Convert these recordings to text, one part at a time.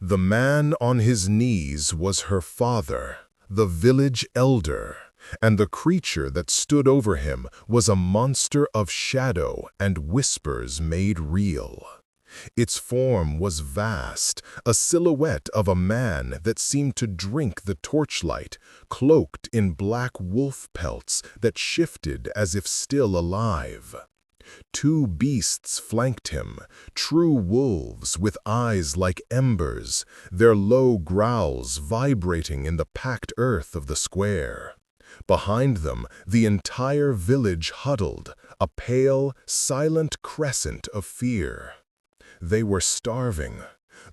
The man on his knees was her father, the village elder, and the creature that stood over him was a monster of shadow and whispers made real. Its form was vast, a silhouette of a man that seemed to drink the torchlight, cloaked in black wolf pelts that shifted as if still alive. Two beasts flanked him, true wolves with eyes like embers, their low growls vibrating in the packed earth of the square. Behind them, the entire village huddled, a pale, silent crescent of fear. They were starving.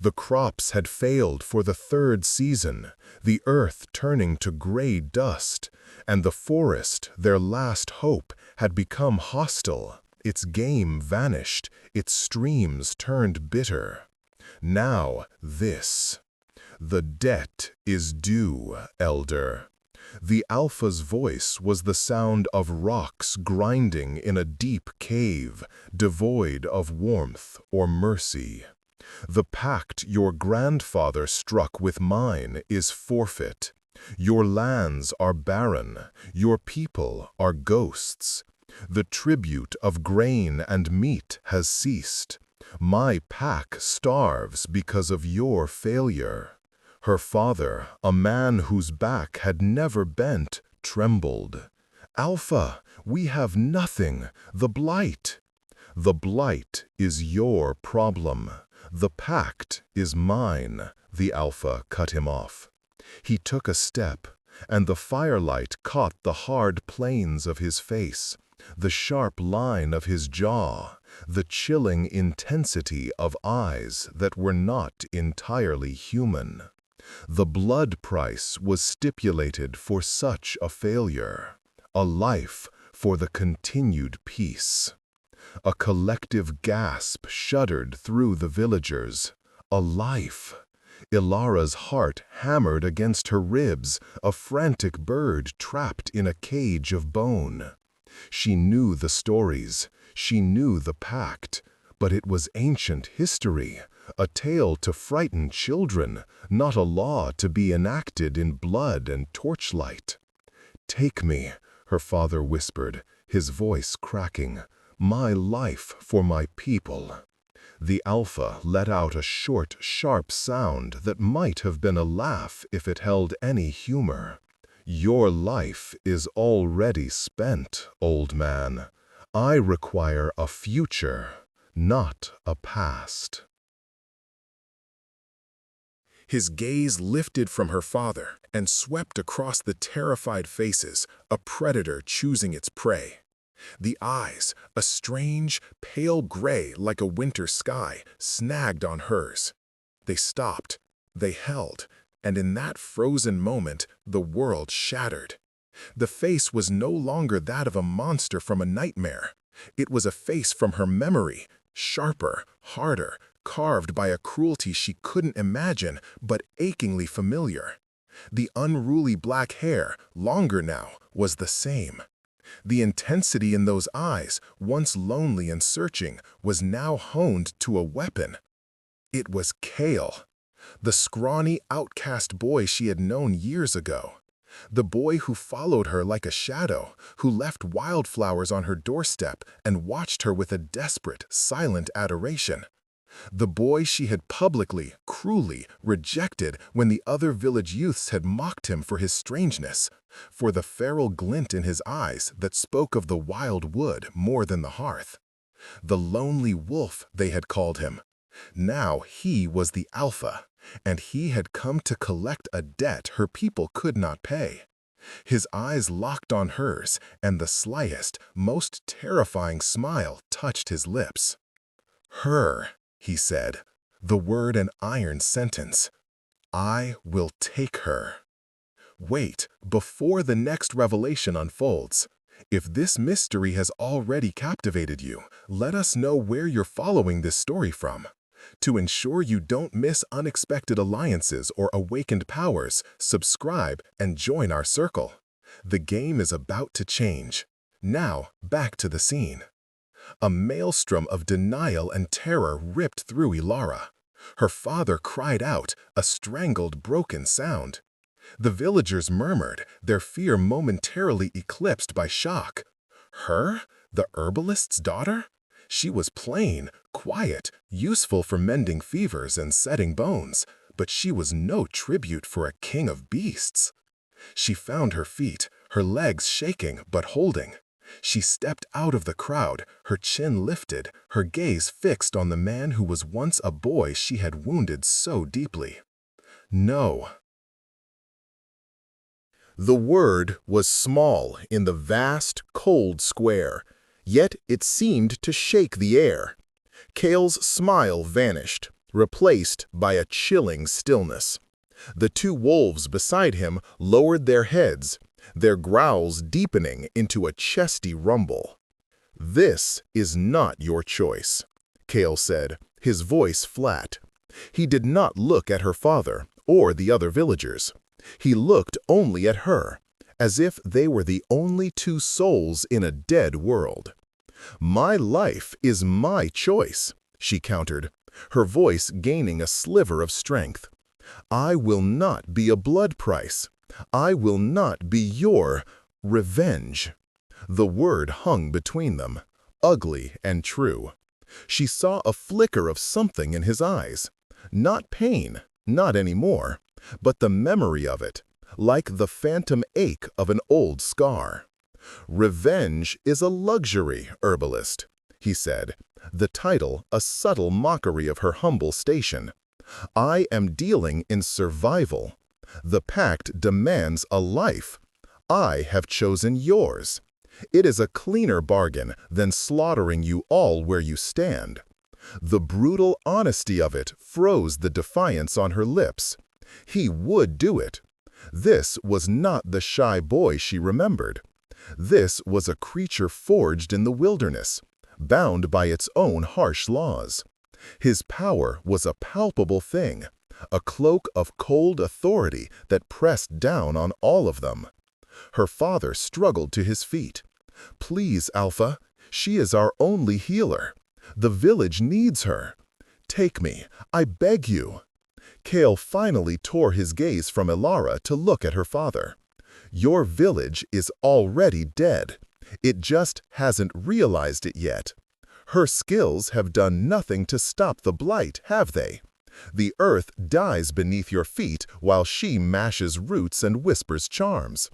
The crops had failed for the third season, the earth turning to gray dust, and the forest, their last hope, had become hostile. Its game vanished, its streams turned bitter. Now this. The debt is due, elder. The Alpha's voice was the sound of rocks grinding in a deep cave, devoid of warmth or mercy. The pact your grandfather struck with mine is forfeit. Your lands are barren, your people are ghosts. The tribute of grain and meat has ceased. My pack starves because of your failure. Her father, a man whose back had never bent, trembled. Alpha, we have nothing, the blight. The blight is your problem. The pact is mine, the Alpha cut him off. He took a step, and the firelight caught the hard planes of his face, the sharp line of his jaw, the chilling intensity of eyes that were not entirely human. The blood price was stipulated for such a failure, a life for the continued peace. A collective gasp shuddered through the villagers. A life. Ilara's heart hammered against her ribs, a frantic bird trapped in a cage of bone. She knew the stories, she knew the pact, but it was ancient history, a tale to frighten children, not a law to be enacted in blood and torchlight. "Take me," her father whispered, his voice cracking, "my life for my people." The Alpha let out a short, sharp sound that might have been a laugh if it held any humor. "Your life is already spent, old man. I require a future, not a past." His gaze lifted from her father and swept across the terrified faces, a predator choosing its prey. The eyes, a strange, pale gray like a winter sky, snagged on hers. They stopped, they held, and in that frozen moment, the world shattered. The face was no longer that of a monster from a nightmare. It was a face from her memory, sharper, harder, carved by a cruelty she couldn't imagine, but achingly familiar. The unruly black hair, longer now, was the same. The intensity in those eyes, once lonely and searching, was now honed to a weapon. It was Kale, the scrawny, outcast boy she had known years ago. The boy who followed her like a shadow, who left wildflowers on her doorstep and watched her with a desperate, silent adoration. The boy she had publicly, cruelly rejected when the other village youths had mocked him for his strangeness, for the feral glint in his eyes that spoke of the wild wood more than the hearth. The lonely wolf, they had called him. Now he was the Alpha, and he had come to collect a debt her people could not pay. His eyes locked on hers, and the slyest, most terrifying smile touched his lips. "Her," he said, the word an iron sentence. "I will take her." Wait, before the next revelation unfolds. If this mystery has already captivated you, let us know where you're following this story from. To ensure you don't miss unexpected alliances or awakened powers, subscribe and join our circle. The game is about to change. Now, back to the scene. A maelstrom of denial and terror ripped through Ilara. Her father cried out, a strangled, broken sound. The villagers murmured, their fear momentarily eclipsed by shock. Her? The herbalist's daughter? She was plain, quiet, useful for mending fevers and setting bones, but she was no tribute for a king of beasts. She found her feet, her legs shaking but holding. She stepped out of the crowd, her chin lifted, her gaze fixed on the man who was once a boy she had wounded so deeply. No. The word was small in the vast, cold square, yet it seemed to shake the air. Cale's smile vanished, replaced by a chilling stillness. The two wolves beside him lowered their heads, their growls deepening into a chesty rumble. "This is not your choice," Cale said, his voice flat. He did not look at her father or the other villagers. He looked only at her, as if they were the only two souls in a dead world. "My life is my choice," she countered, her voice gaining a sliver of strength. "I will not be a blood price. I will not be your revenge." The word hung between them, ugly and true. She saw a flicker of something in his eyes. Not pain, not anymore, but the memory of it, like the phantom ache of an old scar. "Revenge is a luxury, herbalist," he said, the title a subtle mockery of her humble station. "I am dealing in survival. The pact demands a life. I have chosen yours. It is a cleaner bargain than slaughtering you all where you stand." The brutal honesty of it froze the defiance on her lips. He would do it. This was not the shy boy she remembered. This was a creature forged in the wilderness, bound by its own harsh laws. His power was a palpable thing, a cloak of cold authority that pressed down on all of them. Her father struggled to his feet. "Please, Alpha, she is our only healer. The village needs her. Take me, I beg you." Cale finally tore his gaze from Elara to look at her father. "Your village is already dead. It just hasn't realized it yet. Her skills have done nothing to stop the blight, have they? The earth dies beneath your feet while she mashes roots and whispers charms.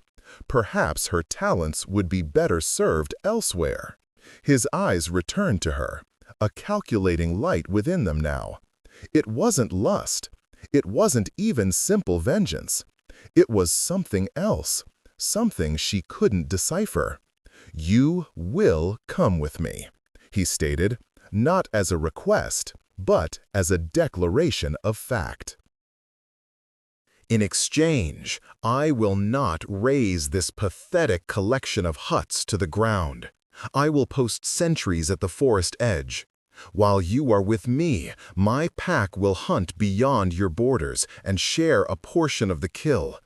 Perhaps her talents would be better served elsewhere." His eyes returned to her, a calculating light within them now. It wasn't lust. It wasn't even simple vengeance. It was something else, something she couldn't decipher. "You will come with me," he stated, not as a request, but as a declaration of fact. "In exchange, I will not raze this pathetic collection of huts to the ground. I will post sentries at the forest edge. While you are with me, my pack will hunt beyond your borders and share a portion of the kill.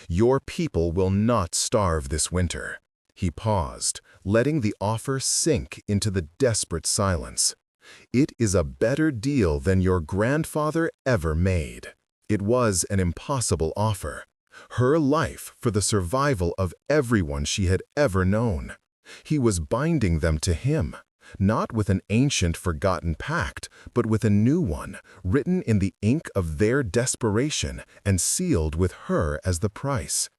Your people will not starve this winter." He paused, letting the offer sink into the desperate silence. "It is a better deal than your grandfather ever made." It was an impossible offer. Her life for the survival of everyone she had ever known. He was binding them to him, not with an ancient forgotten pact, but with a new one, written in the ink of their desperation and sealed with her as the price.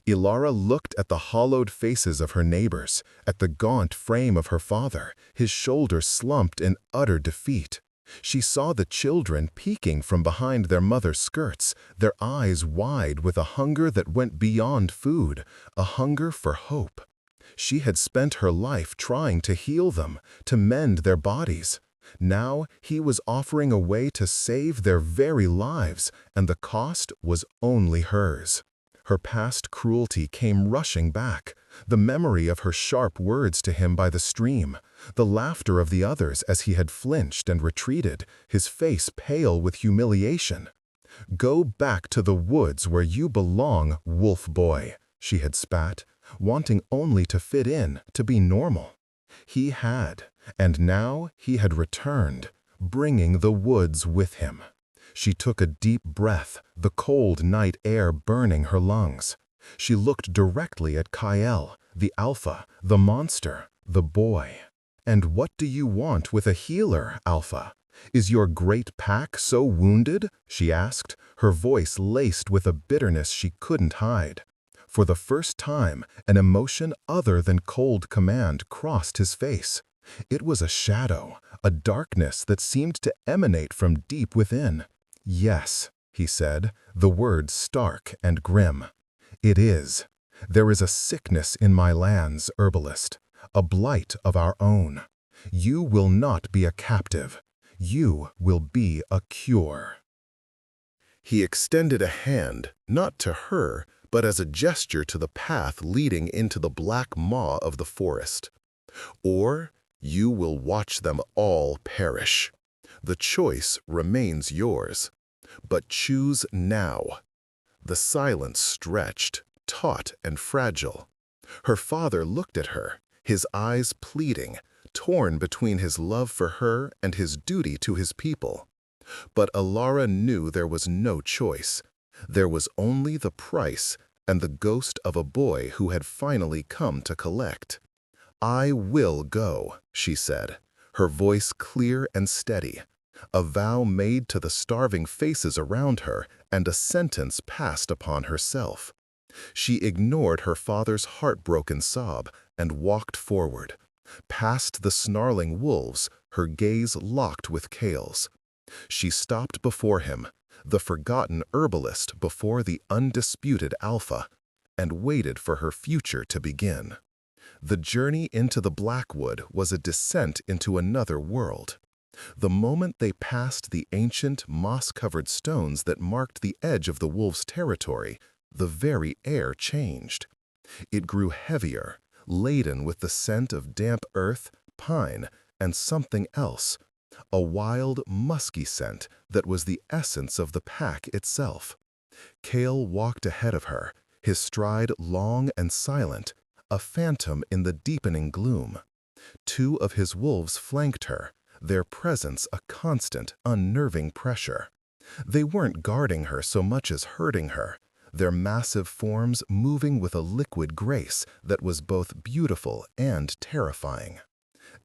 Elara looked at the hollowed faces of her neighbors, at the gaunt frame of her father, his shoulders slumped in utter defeat. She saw the children peeking from behind their mother's skirts, their eyes wide with a hunger that went beyond food, a hunger for hope. She had spent her life trying to heal them, to mend their bodies. Now he was offering a way to save their very lives, and the cost was only hers. Her past cruelty came rushing back, the memory of her sharp words to him by the stream, the laughter of the others as he had flinched and retreated, his face pale with humiliation. "Go back to the woods where you belong, wolf boy," she had spat, wanting only to fit in, to be normal. He had, and now he had returned, bringing the woods with him. She took a deep breath, the cold night air burning her lungs. She looked directly at Kael, the alpha, the monster, the boy. "And what do you want with a healer, Alpha? Is your great pack so wounded?" she asked, her voice laced with a bitterness she couldn't hide. For the first time, an emotion other than cold command crossed his face. It was a shadow, a darkness that seemed to emanate from deep within. "Yes," he said, the words stark and grim. "It is. There is a sickness in my lands, herbalist, a blight of our own. You will not be a captive. You will be a cure." He extended a hand, not to her, but as a gesture to the path leading into the black maw of the forest. "Or you will watch them all perish. The choice remains yours. But choose now." The silence stretched, taut and fragile. Her father looked at her, his eyes pleading, torn between his love for her and his duty to his people. But Alara knew there was no choice. There was only the price and the ghost of a boy who had finally come to collect. "I will go," she said, her voice clear and steady. A vow made to the starving faces around her and a sentence passed upon herself. She ignored her father's heartbroken sob and walked forward. Past the snarling wolves, her gaze locked with Kael's. She stopped before him, the forgotten herbalist before the undisputed Alpha, and waited for her future to begin. The journey into the Blackwood was a descent into another world. The moment they passed the ancient, moss-covered stones that marked the edge of the wolves' territory, the very air changed. It grew heavier, laden with the scent of damp earth, pine, and something else, a wild, musky scent that was the essence of the pack itself. Kael walked ahead of her, his stride long and silent, a phantom in the deepening gloom. Two of his wolves flanked her, their presence a constant, unnerving pressure. They weren't guarding her so much as hurting her, their massive forms moving with a liquid grace that was both beautiful and terrifying.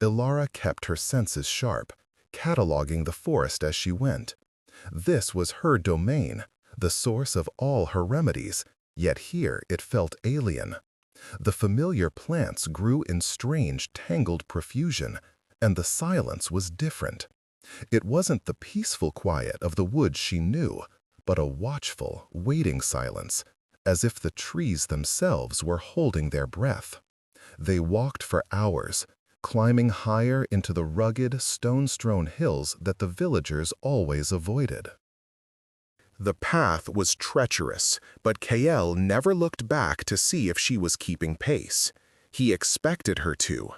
Alara kept her senses sharp, cataloging the forest as she went. This was her domain, the source of all her remedies, yet here it felt alien. The familiar plants grew in strange, tangled profusion, and the silence was different. It wasn't the peaceful quiet of the woods she knew, but a watchful, waiting silence, as if the trees themselves were holding their breath. They walked for hours, climbing higher into the rugged, stone-strewn hills that the villagers always avoided. The path was treacherous, but Kael never looked back to see if she was keeping pace. He expected her to.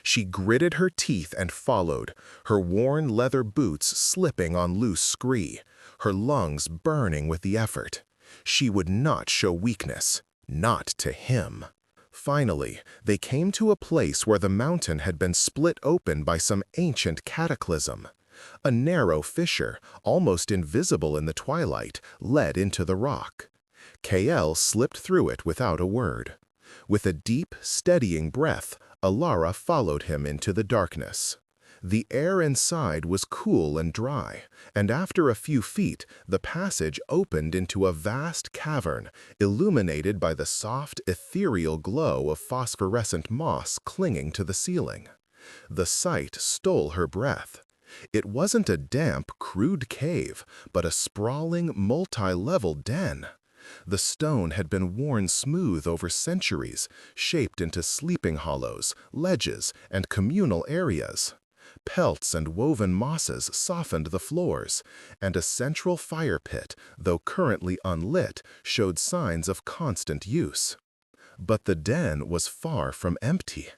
She gritted her teeth and followed, her worn leather boots slipping on loose scree, her lungs burning with the effort. She would not show weakness, not to him. Finally, they came to a place where the mountain had been split open by some ancient cataclysm. A narrow fissure, almost invisible in the twilight, led into the rock. Kael slipped through it without a word. With a deep, steadying breath, Alara followed him into the darkness. The air inside was cool and dry, and after a few feet, the passage opened into a vast cavern, illuminated by the soft, ethereal glow of phosphorescent moss clinging to the ceiling. The sight stole her breath. It wasn't a damp, crude cave, but a sprawling, multi-level den. The stone had been worn smooth over centuries, shaped into sleeping hollows, ledges, and communal areas. Pelts and woven mosses softened the floors, and a central fire pit, though currently unlit, showed signs of constant use. But the den was far from empty,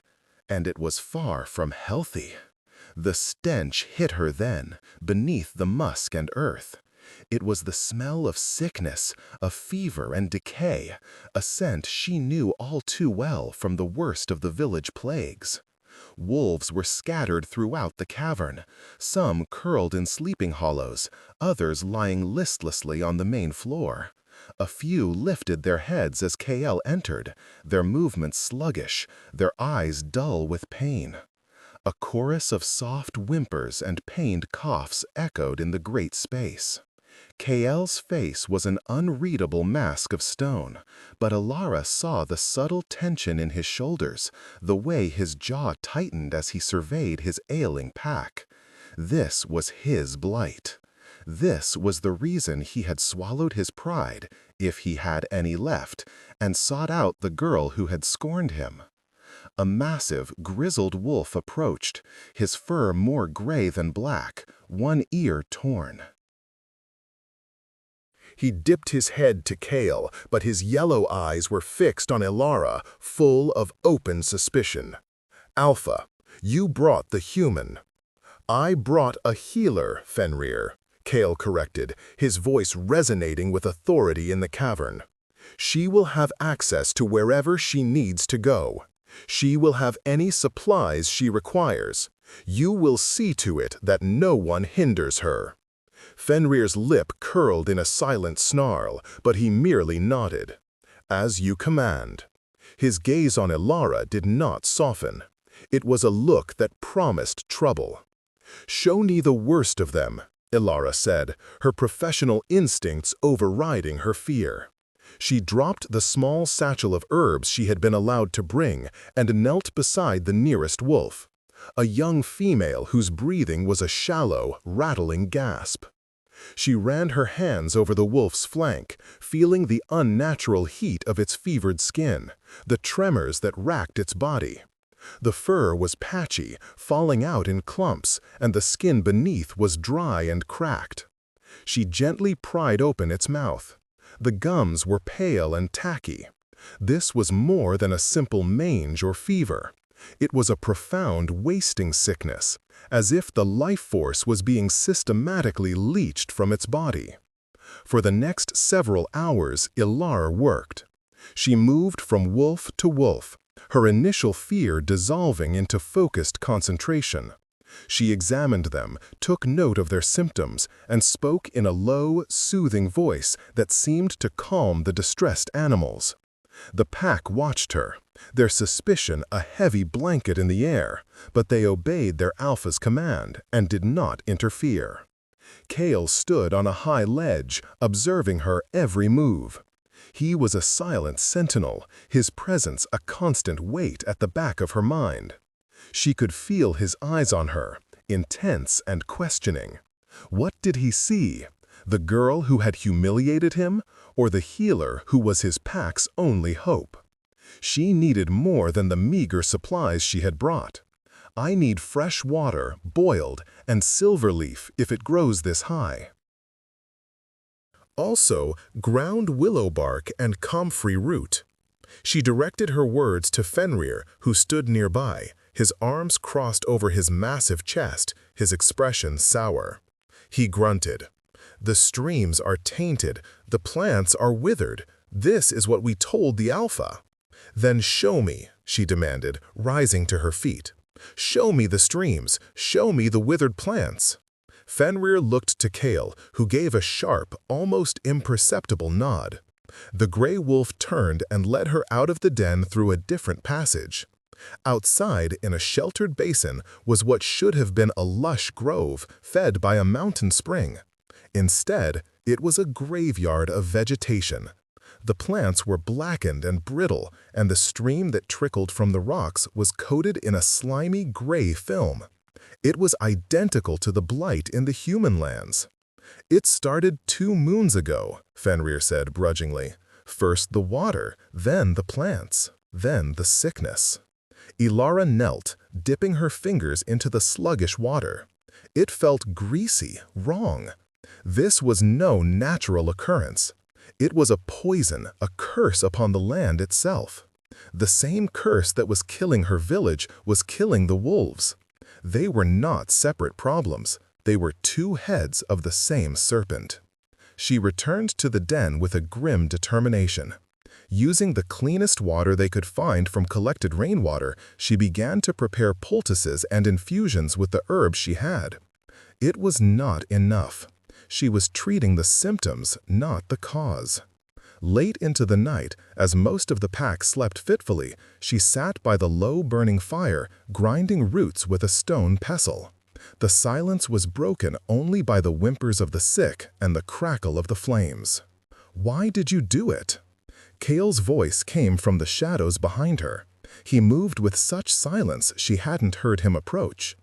and it was far from healthy. The stench hit her then, beneath the musk and earth. It was the smell of sickness, of fever and decay, a scent she knew all too well from the worst of the village plagues. Wolves were scattered throughout the cavern, some curled in sleeping hollows, others lying listlessly on the main floor. A few lifted their heads as Kael entered, their movements sluggish, their eyes dull with pain. A chorus of soft whimpers and pained coughs echoed in the great space. Kael's face was an unreadable mask of stone, but Ilara saw the subtle tension in his shoulders, the way his jaw tightened as he surveyed his ailing pack. This was his blight. This was the reason he had swallowed his pride, if he had any left, and sought out the girl who had scorned him. A massive, grizzled wolf approached, his fur more gray than black, one ear torn. He dipped his head to Kael, but his yellow eyes were fixed on Ilara, full of open suspicion. "Alpha, you brought the human." "I brought a healer, Fenrir," Kael corrected, his voice resonating with authority in the cavern. "She will have access to wherever she needs to go. She will have any supplies she requires. You will see to it that no one hinders her." Fenrir's lip curled in a silent snarl, but he merely nodded. "As you command." His gaze on Ilara did not soften. It was a look that promised trouble. "Show me the worst of them," Ilara said, her professional instincts overriding her fear. She dropped the small satchel of herbs she had been allowed to bring and knelt beside the nearest wolf, a young female whose breathing was a shallow, rattling gasp. She ran her hands over the wolf's flank, feeling the unnatural heat of its fevered skin, the tremors that racked its body. The fur was patchy, falling out in clumps, and the skin beneath was dry and cracked. She gently pried open its mouth. The gums were pale and tacky. This was more than a simple mange or fever. It was a profound wasting sickness, as if the life force was being systematically leached from its body. For the next several hours, Ilar worked. She moved from wolf to wolf, her initial fear dissolving into focused concentration. She examined them, took note of their symptoms, and spoke in a low, soothing voice that seemed to calm the distressed animals. The pack watched her, their suspicion a heavy blanket in the air, but they obeyed their alpha's command and did not interfere. Kael stood on a high ledge, observing her every move. He was a silent sentinel, his presence a constant weight at the back of her mind. She could feel his eyes on her, intense and questioning. What did he see? The girl who had humiliated him, or the healer who was his pack's only hope? She needed more than the meager supplies she had brought. "I need fresh water, boiled, and silver leaf if it grows this high. Also, ground willow bark and comfrey root." She directed her words to Fenrir, who stood nearby, his arms crossed over his massive chest, his expression sour. He grunted. "The streams are tainted, the plants are withered. This is what we told the Alpha." "Then show me," she demanded, rising to her feet. "Show me the streams, show me the withered plants." Fenrir looked to Kael, who gave a sharp, almost imperceptible nod. The gray wolf turned and led her out of the den through a different passage. Outside, in a sheltered basin, was what should have been a lush grove fed by a mountain spring. Instead, it was a graveyard of vegetation. The plants were blackened and brittle, and the stream that trickled from the rocks was coated in a slimy gray film. It was identical to the blight in the human lands. "It started 2 moons ago," Fenrir said grudgingly. "First the water, then the plants, then the sickness." Ilara knelt, dipping her fingers into the sluggish water. It felt greasy, wrong. This was no natural occurrence. It was a poison, a curse upon the land itself. The same curse that was killing her village was killing the wolves. They were not separate problems. They were 2 heads of the same serpent. She returned to the den with a grim determination. Using the cleanest water they could find from collected rainwater, she began to prepare poultices and infusions with the herbs she had. It was not enough. She was treating the symptoms, not the cause. Late into the night, as most of the pack slept fitfully, she sat by the low-burning fire, grinding roots with a stone pestle. The silence was broken only by the whimpers of the sick and the crackle of the flames. "Why did you do it?" Kale's voice came from the shadows behind her. He moved with such silence she hadn't heard him approach.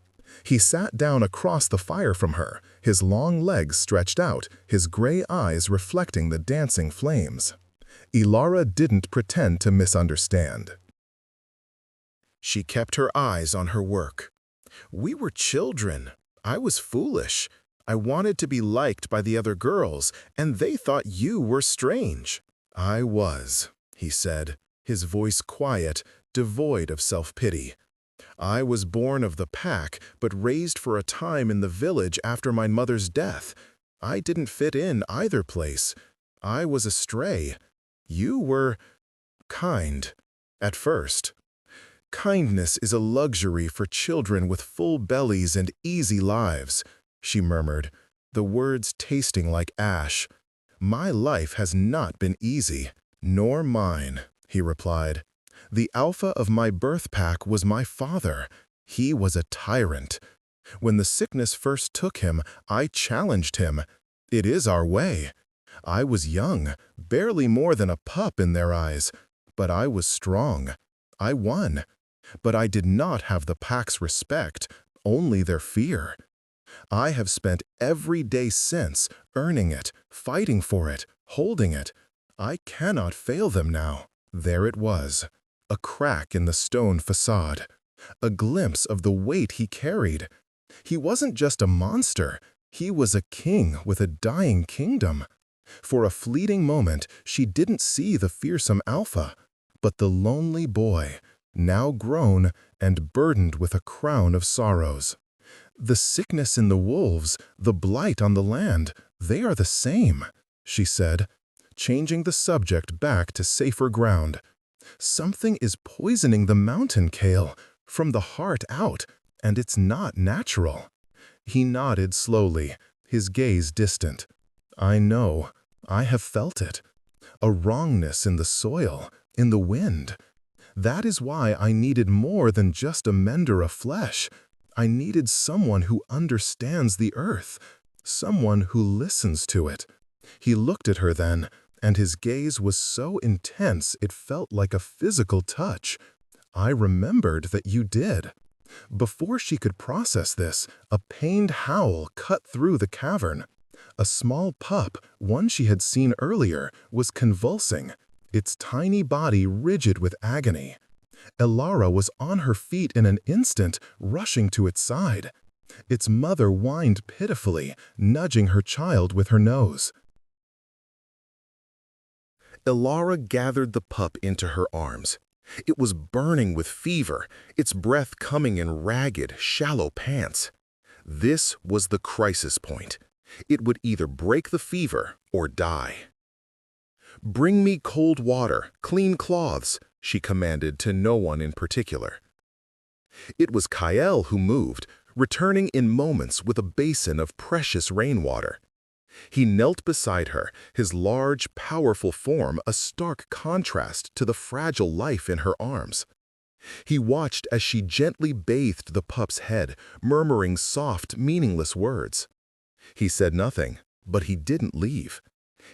He sat down across the fire from her, his long legs stretched out, his gray eyes reflecting the dancing flames. Ilara didn't pretend to misunderstand. She kept her eyes on her work. "We were children. I was foolish. I wanted to be liked by the other girls, and they thought you were strange." "I was," he said, his voice quiet, devoid of self-pity. "I was born of the pack, but raised for a time in the village after my mother's death. I didn't fit in either place. I was a stray. You were kind, at first. Kindness is a luxury for children with full bellies and easy lives," she murmured, the words tasting like ash. "My life has not been easy." "Nor mine," he replied. "The alpha of my birth pack was my father. He was a tyrant. When the sickness first took him, I challenged him. It is our way. I was young, barely more than a pup in their eyes, but I was strong. I won. But I did not have the pack's respect, only their fear. I have spent every day since earning it, fighting for it, holding it. I cannot fail them now." There it was, a crack in the stone facade, a glimpse of the weight he carried. He wasn't just a monster, he was a king with a dying kingdom. For a fleeting moment, she didn't see the fearsome alpha, but the lonely boy, now grown and burdened with a crown of sorrows. "The sickness in the wolves, the blight on the land, they are the same," she said, changing the subject back to safer ground. "Something is poisoning the mountain, Kale, from the heart out, and it's not natural." He nodded slowly, his gaze distant. "I know. I have felt it. A wrongness in the soil, in the wind. That is why I needed more than just a mender of flesh. I needed someone who understands the earth, someone who listens to it." He looked at her then, and his gaze was so intense it felt like a physical touch. "I remembered that you did." Before she could process this, a pained howl cut through the cavern. A small pup, one she had seen earlier, was convulsing, its tiny body rigid with agony. Ilara was on her feet in an instant, rushing to its side. Its mother whined pitifully, nudging her child with her nose. Ilara gathered the pup into her arms. It was burning with fever, its breath coming in ragged, shallow pants. This was the crisis point. It would either break the fever or die. "Bring me cold water, clean cloths," she commanded to no one in particular. It was Kael who moved, returning in moments with a basin of precious rainwater. He knelt beside her, his large, powerful form a stark contrast to the fragile life in her arms. He watched as she gently bathed the pup's head, murmuring soft, meaningless words. He said nothing, but he didn't leave.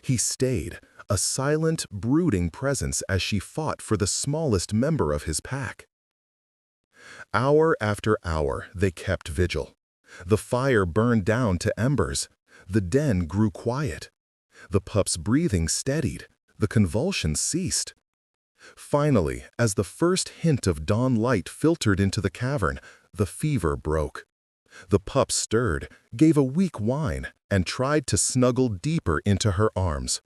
He stayed, a silent, brooding presence as she fought for the smallest member of his pack. Hour after hour, they kept vigil. The fire burned down to embers. The den grew quiet. The pup's breathing steadied. The convulsions ceased. Finally, as the first hint of dawn light filtered into the cavern, the fever broke. The pup stirred, gave a weak whine, and tried to snuggle deeper into her arms.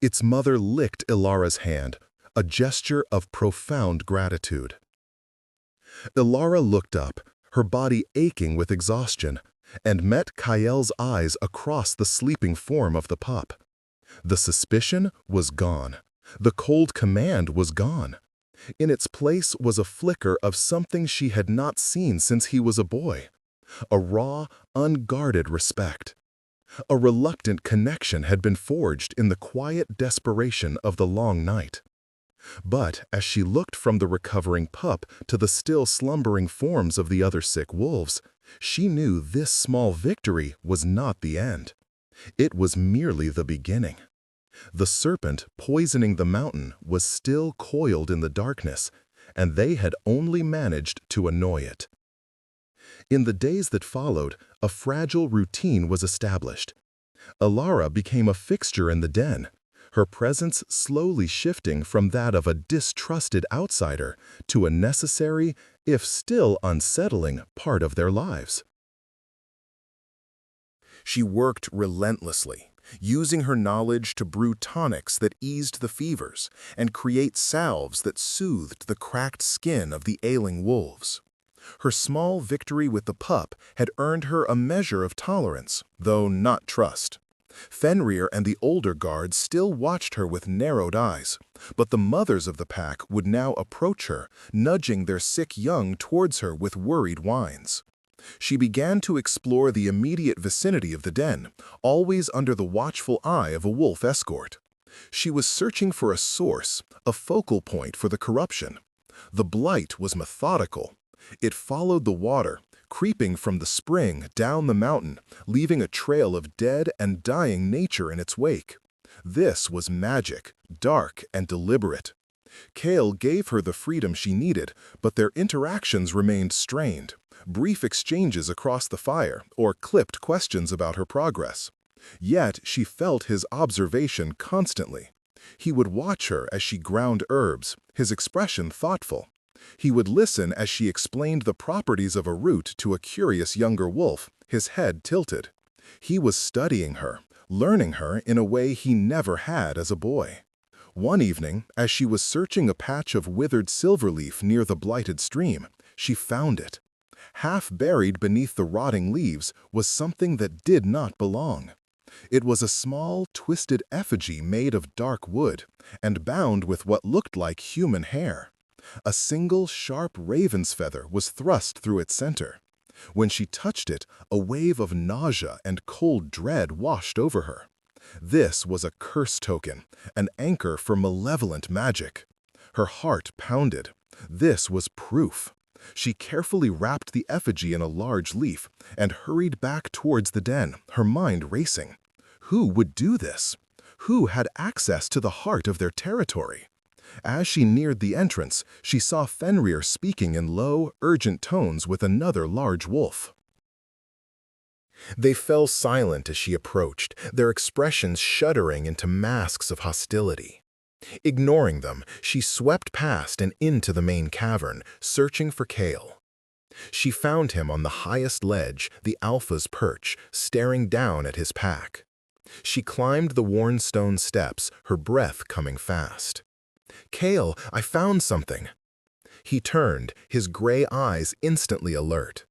Its mother licked Ilara's hand, a gesture of profound gratitude. Ilara looked up, her body aching with exhaustion, and met Kael's eyes across the sleeping form of the pup. The suspicion was gone. The cold command was gone. In its place was a flicker of something she had not seen since he was a boy. A raw, unguarded respect. A reluctant connection had been forged in the quiet desperation of the long night. But as she looked from the recovering pup to the still slumbering forms of the other sick wolves, she knew this small victory was not the end. It was merely the beginning. The serpent poisoning the mountain was still coiled in the darkness, and they had only managed to annoy it. In the days that followed, a fragile routine was established. Alara became a fixture in the den, her presence slowly shifting from that of a distrusted outsider to a necessary, if still unsettling, part of their lives. She worked relentlessly, using her knowledge to brew tonics that eased the fevers and create salves that soothed the cracked skin of the ailing wolves. Her small victory with the pup had earned her a measure of tolerance, though not trust. Fenrir and the older guards still watched her with narrowed eyes, but the mothers of the pack would now approach her, nudging their sick young towards her with worried whines. She began to explore the immediate vicinity of the den, always under the watchful eye of a wolf escort. She was searching for a source, a focal point for the corruption. The blight was methodical. It followed the water, creeping from the spring down the mountain, leaving a trail of dead and dying nature in its wake. This was magic, dark and deliberate. Kale gave her the freedom she needed, but their interactions remained strained. Brief exchanges across the fire or clipped questions about her progress. Yet she felt his observation constantly. He would watch her as she ground herbs, his expression thoughtful. He would listen as she explained the properties of a root to a curious younger wolf, his head tilted. He was studying her, learning her in a way he never had as a boy. One evening, as she was searching a patch of withered silverleaf near the blighted stream, she found it. Half buried beneath the rotting leaves was something that did not belong. It was a small, twisted effigy made of dark wood and bound with what looked like human hair. A single sharp raven's feather was thrust through its center. When she touched it, a wave of nausea and cold dread washed over her. This was a curse token, an anchor for malevolent magic. Her heart pounded. This was proof. She carefully wrapped the effigy in a large leaf and hurried back towards the den, her mind racing. Who would do this? Who had access to the heart of their territory? As she neared the entrance, she saw Fenrir speaking in low, urgent tones with another large wolf. They fell silent as she approached, their expressions shuddering into masks of hostility. Ignoring them, she swept past and into the main cavern, searching for Kale. She found him on the highest ledge, the Alpha's perch, staring down at his pack. She climbed the worn stone steps, her breath coming fast. "Kale, I found something." He turned, his gray eyes instantly alert.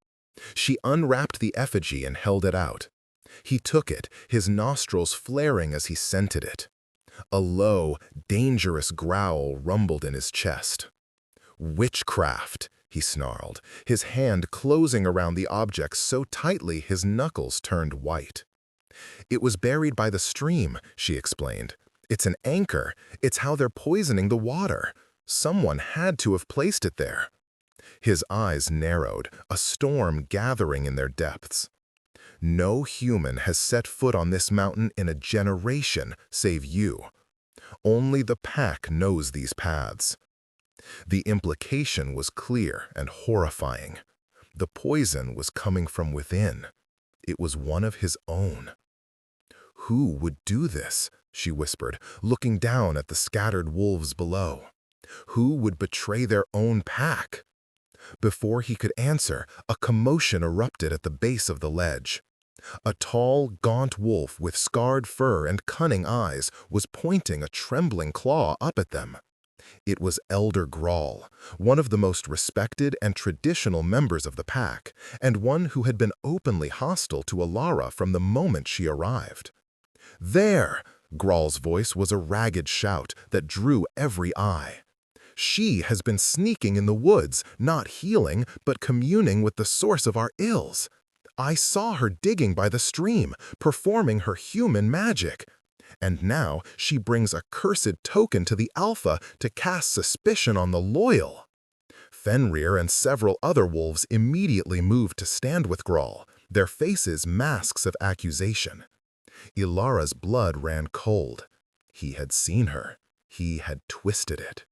She unwrapped the effigy and held it out. He took it, his nostrils flaring as he scented it. A low, dangerous growl rumbled in his chest. "Witchcraft," he snarled, his hand closing around the object so tightly his knuckles turned white. "It was buried by the stream," she explained. "It's an anchor. It's how they're poisoning the water. Someone had to have placed it there." His eyes narrowed, a storm gathering in their depths. "No human has set foot on this mountain in a generation, save you. Only the pack knows these paths." The implication was clear and horrifying. The poison was coming from within. It was one of his own. "Who would do this?" she whispered, looking down at the scattered wolves below. "Who would betray their own pack?" Before he could answer, a commotion erupted at the base of the ledge. A tall, gaunt wolf with scarred fur and cunning eyes was pointing a trembling claw up at them. It was Elder Grawl, one of the most respected and traditional members of the pack, and one who had been openly hostile to Alara from the moment she arrived. "There!" Graal's voice was a ragged shout that drew every eye. "She has been sneaking in the woods, not healing, but communing with the source of our ills. I saw her digging by the stream, performing her human magic. And now she brings a cursed token to the Alpha to cast suspicion on the loyal." Fenrir and several other wolves immediately moved to stand with Graal, their faces masks of accusation. Ilara's blood ran cold. He had seen her. He had twisted it.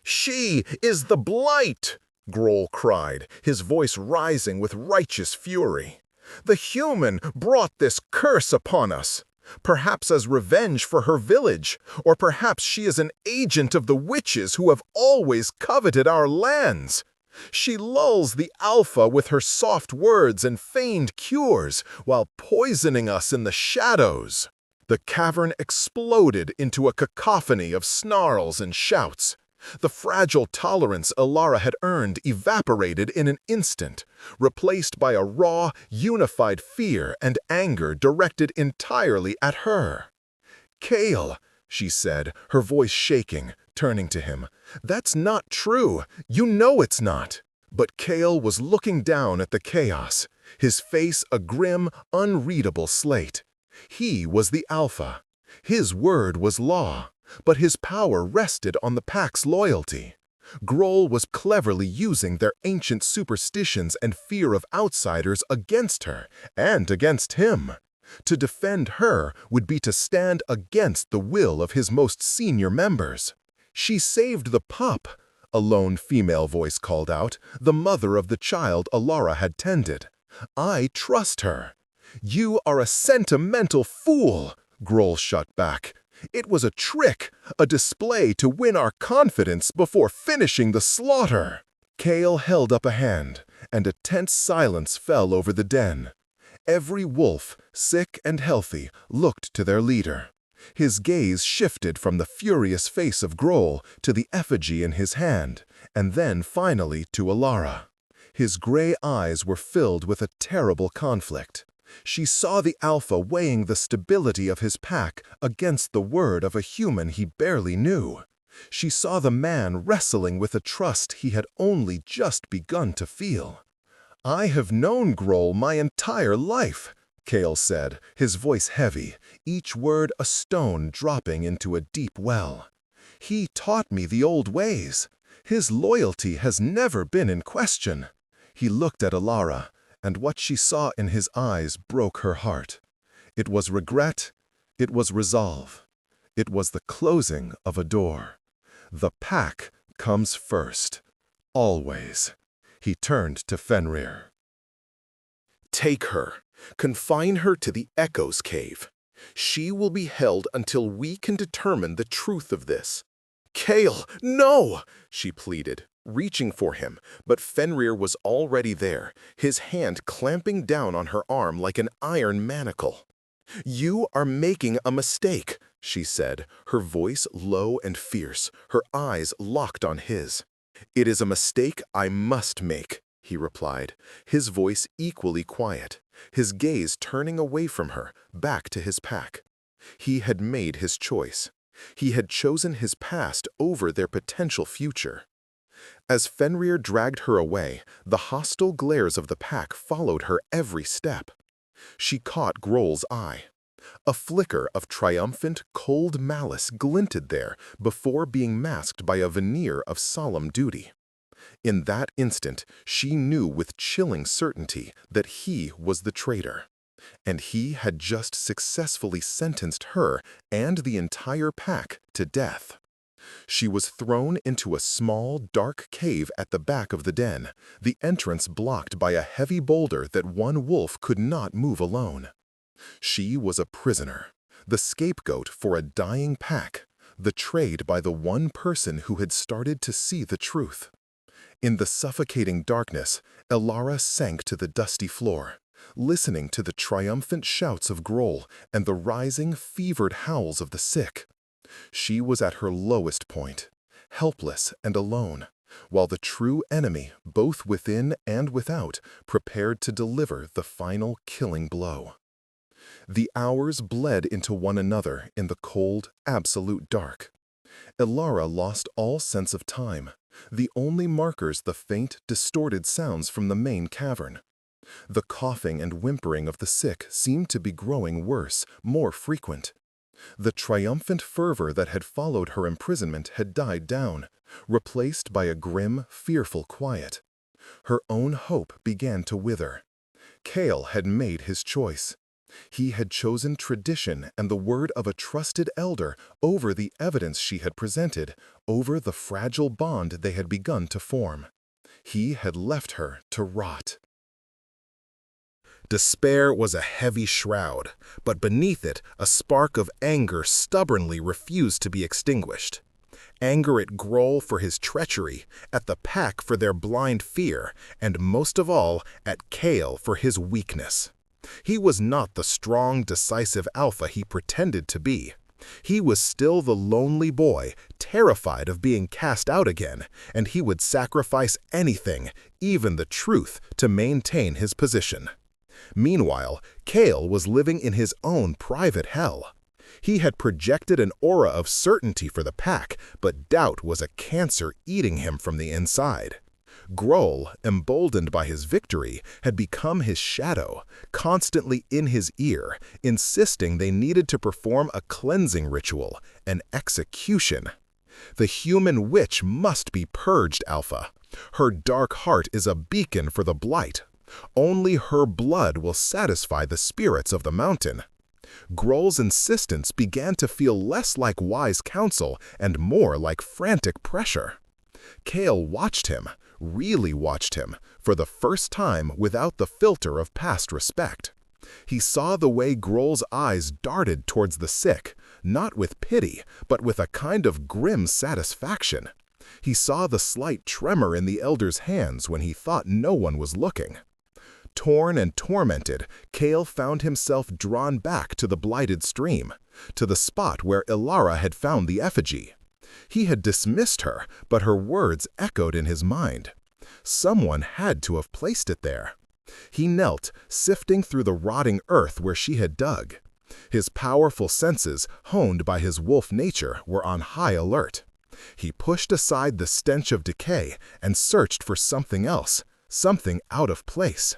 "She is the Blight!" Graal cried, his voice rising with righteous fury. "The human brought this curse upon us. Perhaps as revenge for her village, or perhaps she is an agent of the witches who have always coveted our lands. She lulls the Alpha with her soft words and feigned cures, while poisoning us in the shadows." The cavern exploded into a cacophony of snarls and shouts. The fragile tolerance Ilara had earned evaporated in an instant, replaced by a raw, unified fear and anger directed entirely at her. "Kael," she said, her voice shaking, turning to him, "that's not true. You know it's not." But Kael was looking down at the chaos, his face a grim, unreadable slate. He was the Alpha. His word was law, but his power rested on the pack's loyalty. Graal was cleverly using their ancient superstitions and fear of outsiders against her and against him. To defend her would be to stand against the will of his most senior members. "She saved the pup," a lone female voice called out, the mother of the child Ilara had tended. "I trust her." "You are a sentimental fool," Graal shot back. "It was a trick, a display to win our confidence before finishing the slaughter." Kael held up a hand, and a tense silence fell over the den. Every wolf, sick and healthy, looked to their leader. His gaze shifted from the furious face of Graal to the effigy in his hand, and then finally to Ilara. His gray eyes were filled with a terrible conflict. She saw the Alpha weighing the stability of his pack against the word of a human he barely knew. She saw the man wrestling with a trust he had only just begun to feel. "I have known Graal my entire life," Kael said, his voice heavy, each word a stone dropping into a deep well. "He taught me the old ways. His loyalty has never been in question." He looked at Ilara, and what she saw in his eyes broke her heart. It was regret, it was resolve. It was the closing of a door. The pack comes first, always. He turned to Fenrir. "Take her. Confine her to the Echo's cave. She will be held until we can determine the truth of this." "Kael, no!" she pleaded, reaching for him, but Fenrir was already there, his hand clamping down on her arm like an iron manacle. "You are making a mistake," she said, her voice low and fierce, her eyes locked on his. "It is a mistake I must make," he replied, his voice equally quiet, his gaze turning away from her, back to his pack. He had made his choice. He had chosen his past over their potential future. As Fenrir dragged her away, the hostile glares of the pack followed her every step. She caught Graal's eye. A flicker of triumphant, cold malice glinted there before being masked by a veneer of solemn duty. In that instant, she knew with chilling certainty that he was the traitor, and he had just successfully sentenced her and the entire pack to death. She was thrown into a small, dark cave at the back of the den, the entrance blocked by a heavy boulder that one wolf could not move alone. She was a prisoner, the scapegoat for a dying pack, betrayed by the one person who had started to see the truth. In the suffocating darkness, Ilara sank to the dusty floor, listening to the triumphant shouts of Graal and the rising, fevered howls of the sick. She was at her lowest point, helpless and alone, while the true enemy, both within and without, prepared to deliver the final killing blow. The hours bled into one another in the cold, absolute dark. Ilara lost all sense of time, the only markers the faint, distorted sounds from the main cavern. The coughing and whimpering of the sick seemed to be growing worse, more frequent. The triumphant fervor that had followed her imprisonment had died down, replaced by a grim, fearful quiet. Her own hope began to wither. Kale had made his choice. He had chosen tradition and the word of a trusted elder over the evidence she had presented, over the fragile bond they had begun to form. He had left her to rot. Despair was a heavy shroud, but beneath it a spark of anger stubbornly refused to be extinguished. Anger at Grohl for his treachery, at the pack for their blind fear, and most of all, at Kale for his weakness. He was not the strong, decisive alpha he pretended to be. He was still the lonely boy, terrified of being cast out again, and he would sacrifice anything, even the truth, to maintain his position. Meanwhile, Kale was living in his own private hell. He had projected an aura of certainty for the pack, but doubt was a cancer eating him from the inside. Grohl, emboldened by his victory, had become his shadow, constantly in his ear, insisting they needed to perform a cleansing ritual, an execution. The human witch must be purged, Alpha. Her dark heart is a beacon for the blight. Only her blood will satisfy the spirits of the mountain. Grohl's insistence began to feel less like wise counsel and more like frantic pressure. Kale watched him, really watched him, for the first time without the filter of past respect. He saw the way Grohl's eyes darted towards the sick, not with pity, but with a kind of grim satisfaction. He saw the slight tremor in the elder's hands when he thought no one was looking. Torn and tormented, Kale found himself drawn back to the blighted stream, to the spot where Ilara had found the effigy. He had dismissed her, but her words echoed in his mind. Someone had to have placed it there. He knelt, sifting through the rotting earth where she had dug. His powerful senses, honed by his wolf nature, were on high alert. He pushed aside the stench of decay and searched for something else, something out of place.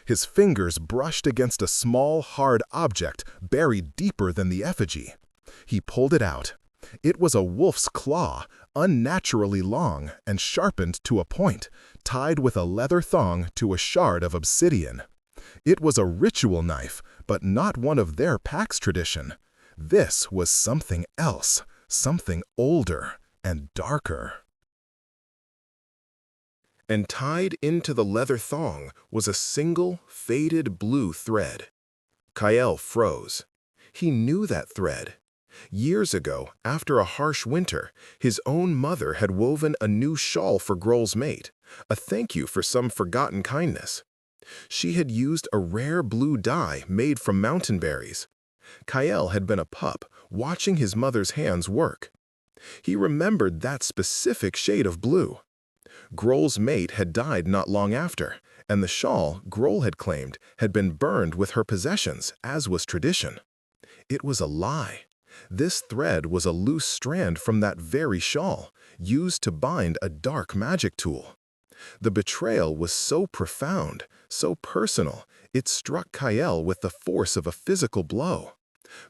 His fingers brushed against a small, hard object buried deeper than the effigy. He pulled it out. It was a wolf's claw, unnaturally long and sharpened to a point, tied with a leather thong to a shard of obsidian. It was a ritual knife, but not one of their pack's tradition. This was something else, something older and darker. And tied into the leather thong was a single, faded blue thread. Kyle froze. He knew that thread. Years ago, after a harsh winter, his own mother had woven a new shawl for Grohl's mate, a thank you for some forgotten kindness. She had used a rare blue dye made from mountain berries. Kyle had been a pup, watching his mother's hands work. He remembered that specific shade of blue. Grohl's mate had died not long after, and the shawl, Grohl had claimed, had been burned with her possessions, as was tradition. It was a lie. This thread was a loose strand from that very shawl, used to bind a dark magic tool. The betrayal was so profound, so personal, it struck Kyle with the force of a physical blow.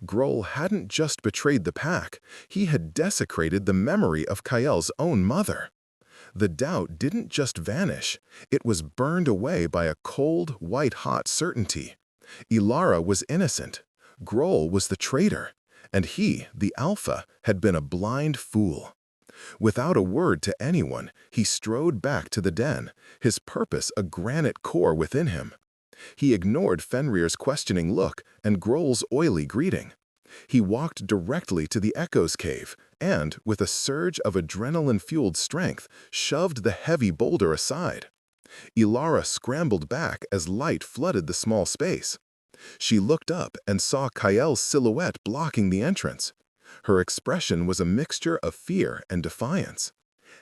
Grohl hadn't just betrayed the pack, he had desecrated the memory of Kyle's own mother. The doubt didn't just vanish, it was burned away by a cold, white-hot certainty. Ilara was innocent, Grohl was the traitor, and he, the Alpha, had been a blind fool. Without a word to anyone, he strode back to the den, his purpose a granite core within him. He ignored Fenrir's questioning look and Grohl's oily greeting. He walked directly to the Echo's cave and, with a surge of adrenaline-fueled strength, shoved the heavy boulder aside. Ilara scrambled back as light flooded the small space. She looked up and saw Kyle's silhouette blocking the entrance. Her expression was a mixture of fear and defiance.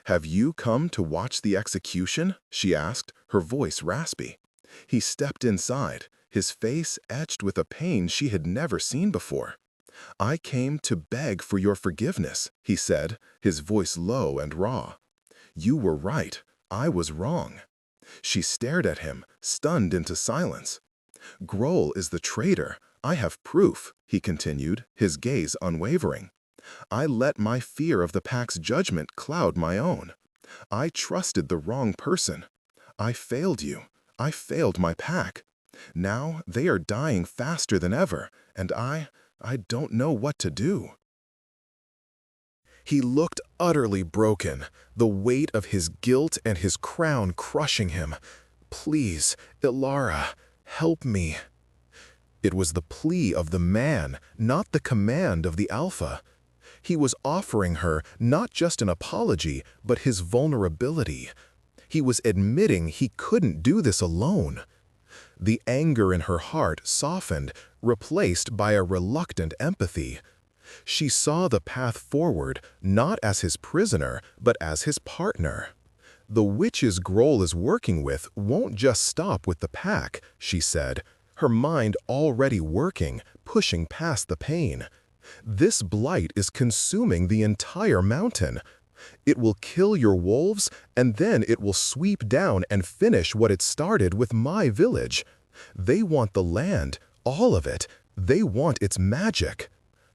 "Have you come to watch the execution?" she asked, her voice raspy. He stepped inside, his face etched with a pain she had never seen before. "I came to beg for your forgiveness," he said, his voice low and raw. "You were right. I was wrong." She stared at him, stunned into silence. "Grohl is the traitor. I have proof," he continued, his gaze unwavering. "I let my fear of the pack's judgment cloud my own. I trusted the wrong person. I failed you. I failed my pack. Now they are dying faster than ever, and I don't know what to do." He looked utterly broken, the weight of his guilt and his crown crushing him. "Please, Ilara, help me." It was the plea of the man, not the command of the Alpha. He was offering her not just an apology, but his vulnerability. He was admitting he couldn't do this alone. The anger in her heart softened, replaced by a reluctant empathy. She saw the path forward not as his prisoner, but as his partner. "The witches Grohl is working with won't just stop with the pack," she said, her mind already working, pushing past the pain. "This blight is consuming the entire mountain. It will kill your wolves, and then it will sweep down and finish what it started with my village. They want the land, all of it. They want its magic.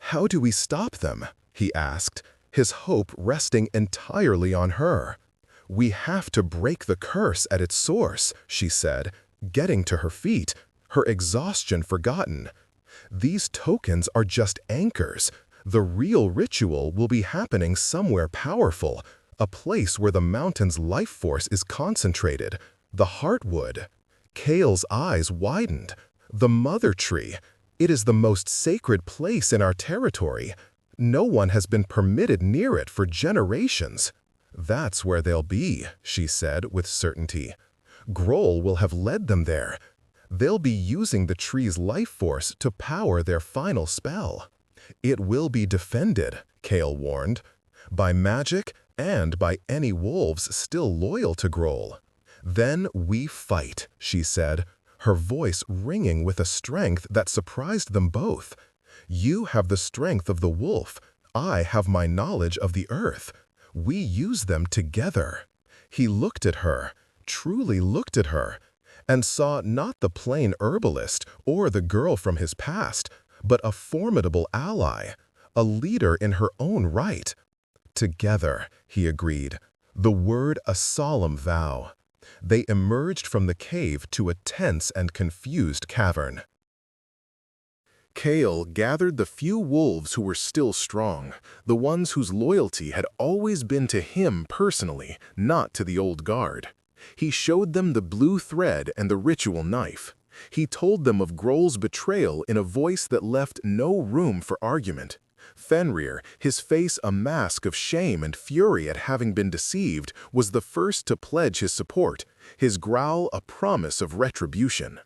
How do we stop them?" he asked, his hope resting entirely on her. "We have to break the curse at its source," she said, getting to her feet, her exhaustion forgotten. "These tokens are just anchors. The real ritual will be happening somewhere powerful, a place where the mountain's life force is concentrated, the Heartwood." Kale's eyes widened. "The Mother Tree. It is the most sacred place in our territory. No one has been permitted near it for generations." "That's where they'll be," she said with certainty. "Grohl will have led them there. They'll be using the tree's life force to power their final spell." "It will be defended," Kale warned, "by magic and by any wolves still loyal to Grohl." "Then we fight," she said, her voice ringing with a strength that surprised them both. "You have the strength of the wolf. I have my knowledge of the earth. We use them together." He looked at her, truly looked at her, and saw not the plain herbalist or the girl from his past, but a formidable ally, a leader in her own right. "Together," he agreed, the word a solemn vow. They emerged from the cave to a tense and confused cavern. Kale gathered the few wolves who were still strong, the ones whose loyalty had always been to him personally, not to the old guard. He showed them the blue thread and the ritual knife. He told them of Grohl's betrayal in a voice that left no room for argument. Fenrir, his face a mask of shame and fury at having been deceived, was the first to pledge his support, his growl a promise of retribution.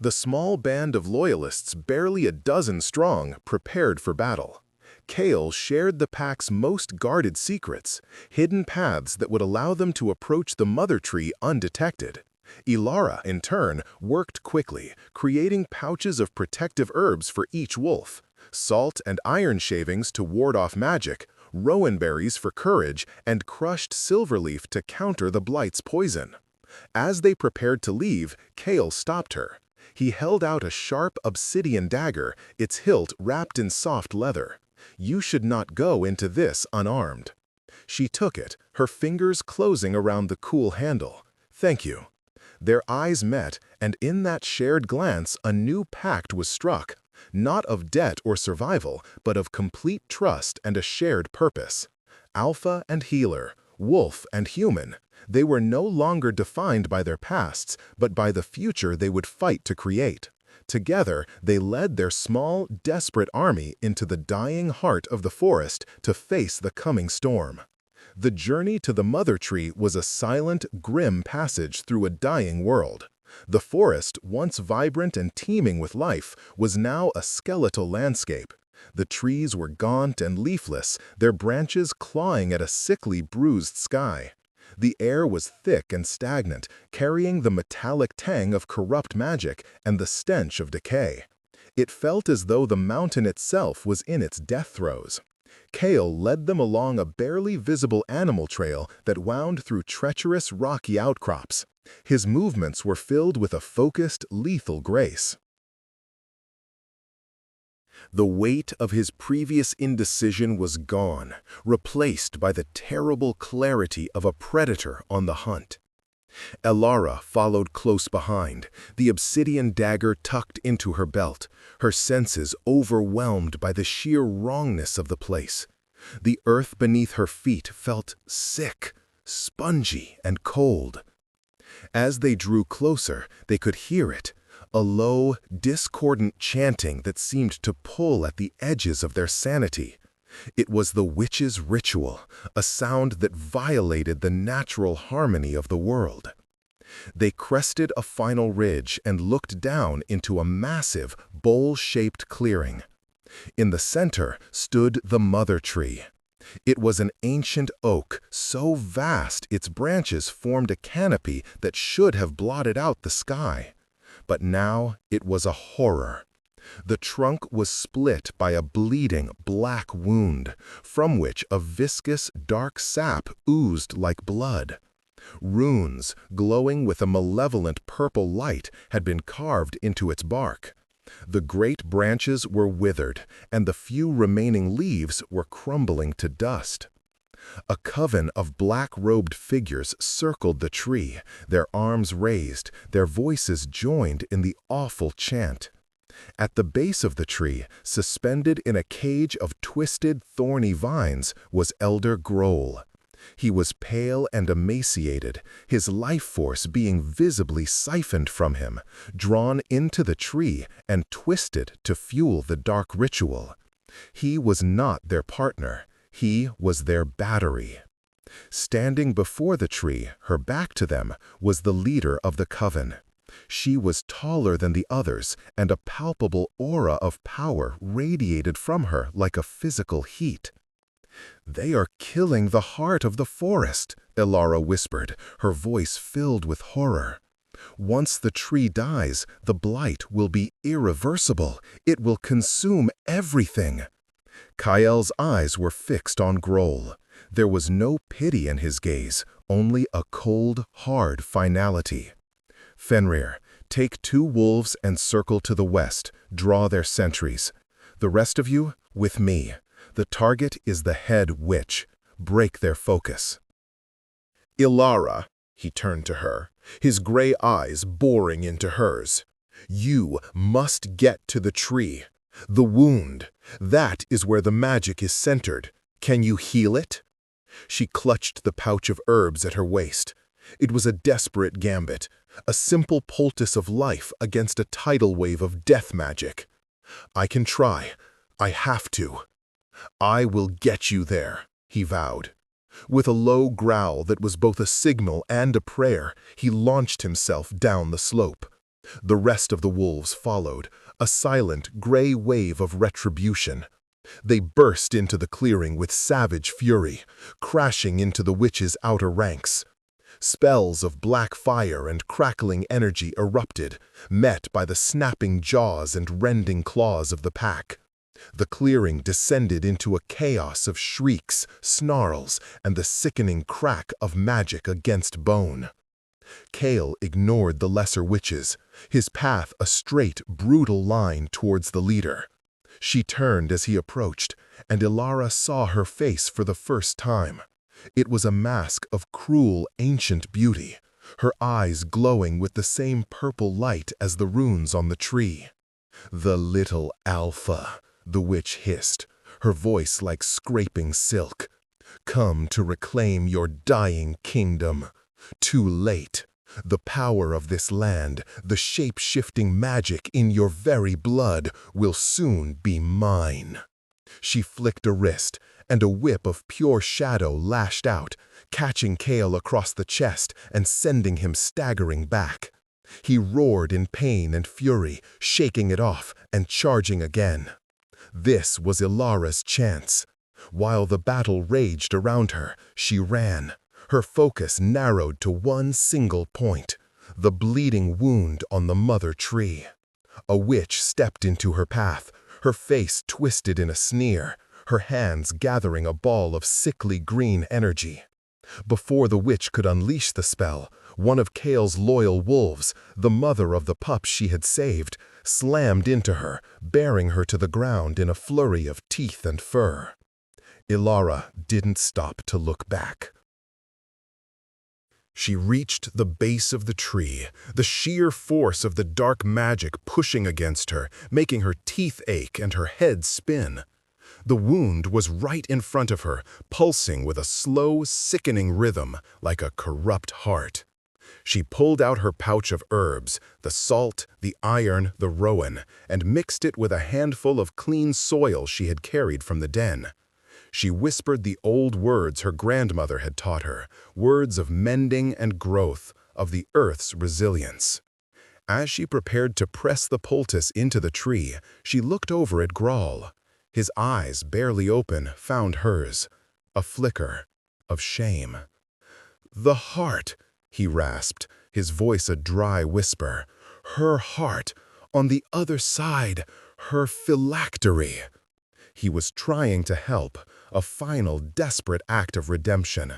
The small band of loyalists, barely a dozen strong, prepared for battle. Kale shared the pack's most guarded secrets, hidden paths that would allow them to approach the Mother Tree undetected. Ilara, in turn, worked quickly, creating pouches of protective herbs for each wolf, salt and iron shavings to ward off magic, rowan berries for courage, and crushed silverleaf to counter the blight's poison. As they prepared to leave, Kale stopped her. He held out a sharp obsidian dagger, its hilt wrapped in soft leather. "You should not go into this unarmed." She took it, her fingers closing around the cool handle. "Thank you." Their eyes met, and in that shared glance a new pact was struck, not of debt or survival, but of complete trust and a shared purpose. Alpha and healer, wolf and human, they were no longer defined by their pasts, but by the future they would fight to create. Together, they led their small, desperate army into the dying heart of the forest to face the coming storm. The journey to the Mother Tree was a silent, grim passage through a dying world. The forest, once vibrant and teeming with life, was now a skeletal landscape. The trees were gaunt and leafless, their branches clawing at a sickly, bruised sky. The air was thick and stagnant, carrying the metallic tang of corrupt magic and the stench of decay. It felt as though the mountain itself was in its death throes. Kale led them along a barely visible animal trail that wound through treacherous rocky outcrops. His movements were filled with a focused, lethal grace. The weight of his previous indecision was gone, replaced by the terrible clarity of a predator on the hunt. Elara followed close behind, the obsidian dagger tucked into her belt, her senses overwhelmed by the sheer wrongness of the place. The earth beneath her feet felt sick, spongy, and cold. As they drew closer, they could hear it, a low, discordant chanting that seemed to pull at the edges of their sanity. It was the witch's ritual, a sound that violated the natural harmony of the world. They crested a final ridge and looked down into a massive, bowl-shaped clearing. In the center stood the mother tree. It was an ancient oak, so vast its branches formed a canopy that should have blotted out the sky. But now it was a horror. The trunk was split by a bleeding black wound, from which a viscous, dark sap oozed like blood. Runes, glowing with a malevolent purple light, had been carved into its bark. The great branches were withered, and the few remaining leaves were crumbling to dust. A coven of black-robed figures circled the tree, their arms raised, their voices joined in the awful chant. At the base of the tree, suspended in a cage of twisted, thorny vines, was Elder Grohl. He was pale and emaciated, his life force being visibly siphoned from him, drawn into the tree and twisted to fuel the dark ritual. He was not their partner. He was their battery. Standing before the tree, her back to them, was the leader of the coven. She was taller than the others, and a palpable aura of power radiated from her like a physical heat. "They are killing the heart of the forest," Elara whispered, her voice filled with horror. "Once the tree dies, the blight will be irreversible. It will consume everything." Kael's eyes were fixed on Grohl. There was no pity in his gaze, only a cold, hard finality. "Fenrir, take 2 wolves and circle to the west. Draw their sentries. The rest of you, with me. The target is the head witch. Break their focus." "Elara," he turned to her, his gray eyes boring into hers. "You must get to the tree. The wound. That is where the magic is centered. Can you heal it?" She clutched the pouch of herbs at her waist. It was a desperate gambit, a simple poultice of life against a tidal wave of death magic. "I can try. I have to." "I will get you there," he vowed. With a low growl that was both a signal and a prayer, he launched himself down the slope. The rest of the wolves followed, a silent, gray wave of retribution. They burst into the clearing with savage fury, crashing into the witch's outer ranks. Spells of black fire and crackling energy erupted, met by the snapping jaws and rending claws of the pack. The clearing descended into a chaos of shrieks, snarls, and the sickening crack of magic against bone. Kale ignored the lesser witches, his path a straight, brutal line towards the leader. She turned as he approached, and Elara saw her face for the first time. It was a mask of cruel, ancient beauty, her eyes glowing with the same purple light as the runes on the tree. "The little alpha," the witch hissed, her voice like scraping silk. "Come to reclaim your dying kingdom. Too late. The power of this land, the shape-shifting magic in your very blood, will soon be mine." She flicked a wrist, and a whip of pure shadow lashed out, catching Kale across the chest and sending him staggering back. He roared in pain and fury, shaking it off and charging again. This was Elara's chance. While the battle raged around her, she ran. Her focus narrowed to one single point, the bleeding wound on the mother tree. A witch stepped into her path, her face twisted in a sneer, her hands gathering a ball of sickly green energy. Before the witch could unleash the spell, one of Kale's loyal wolves, the mother of the pup she had saved, slammed into her, bearing her to the ground in a flurry of teeth and fur. Ilara didn't stop to look back. She reached the base of the tree, the sheer force of the dark magic pushing against her, making her teeth ache and her head spin. The wound was right in front of her, pulsing with a slow, sickening rhythm like a corrupt heart. She pulled out her pouch of herbs, the salt, the iron, the rowan, and mixed it with a handful of clean soil she had carried from the den. She whispered the old words her grandmother had taught her, words of mending and growth, of the earth's resilience. As she prepared to press the poultice into the tree, she looked over at Grawl. His eyes, barely open, found hers, a flicker of shame. "The heart," he rasped, his voice a dry whisper. "Her heart, on the other side, her phylactery." He was trying to help, a final, desperate act of redemption.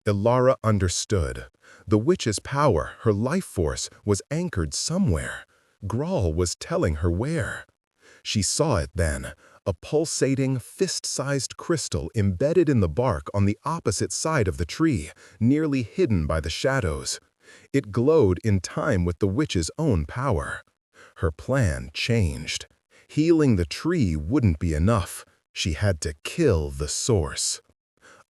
Ilara understood. The witch's power, her life force, was anchored somewhere. Grawl was telling her where. She saw it then, a pulsating, fist-sized crystal embedded in the bark on the opposite side of the tree, nearly hidden by the shadows. It glowed in time with the witch's own power. Her plan changed. Healing the tree wouldn't be enough. She had to kill the source.